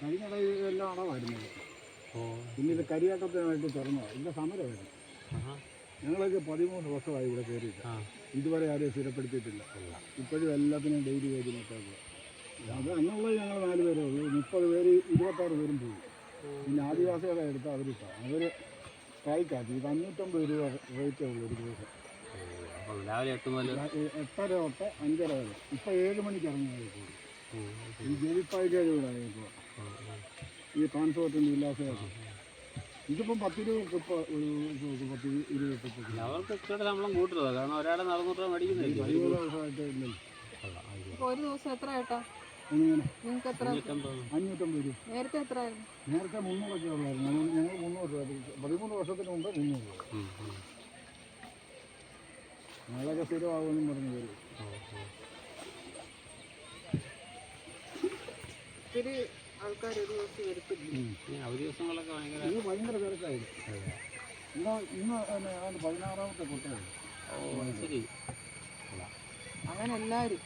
കഴിഞ്ഞ എല്ലാം അടവായിരുന്നത്. പിന്നെ ഇത് കരിയാട്ടത്തിനായിട്ട് തുറന്നതാണ്. ഇതിൻ്റെ സമരമായിരുന്നു. ഞങ്ങളൊക്കെ 13 വർഷമായി ഇവിടെ കയറിയിട്ട്. ഇതുവരെ ആരെയും സ്ഥിരപ്പെടുത്തിയിട്ടില്ല. ഇപ്പോഴും എല്ലാത്തിനും ഡെയിലി വേജ് മറ്റേ അത് അന്നുള്ളത് ഞങ്ങൾ 4 പേരേ ഉള്ളൂ. 30 പേര് 26 പേരും പോയി. പിന്നെ ആദിവാസികളെ എടുത്ത് അവരിട്ടാണ്. അവർ സ്ട്രൈക്കാക്കി. 550 രൂപ റേറ്റേ ഉള്ളൂ ഒരു ദിവസം. രാവിലെ 8 മുതൽ 8:30 തൊട്ട് 5:30 വരെ. ഇപ്പോൾ 7 മണിക്ക് ഇറങ്ങിയത് കൂടി. ഈ ജെവിപ്പായ്ക്കാർ കൂടെ ഇപ്പോൾ ഈ ട്രാൻസ്പോർട്ടിൻ്റെ ഉല്ലാസമൊക്കെ ഇതിപ്പം 10 രൂപ ട്രിപ്പ്, 10-20 ട്രിപ്പ്. അവർക്ക് ഇച്ചിരി ശമ്പളം കൂട്ടുന്നത്. കാരണം ഒരാളെ 400 രൂപ മേടിക്കുന്നില്ല. 17 വർഷമായിട്ട് ഇല്ല. ഒരു ദിവസം എത്ര ഏട്ടാ നിങ്ങൾക്ക്? എത്ര? 550 രൂപ. നേരത്തെ എത്ര ആയിരുന്നു? നേരത്തെ 300 ഉള്ളായിരുന്നു. ഞങ്ങൾ 300 രൂപ. 13 വർഷത്തിന് മുമ്പ് 300 രൂപ. ഞങ്ങളൊക്കെ സ്ഥിരമാകുമെന്നും പറഞ്ഞു വരും. ഒത്തിരി ആൾക്കാർ ഒരു ദിവസം വരത്തില്ല. അവധി ദിവസങ്ങളൊക്കെ ഭയങ്കര തിരക്കായിരുന്നു. ഇന്ന് 16ാമത്തെ കൊട്ടായിരുന്നു. ശരി. അങ്ങനെ എല്ലാവരും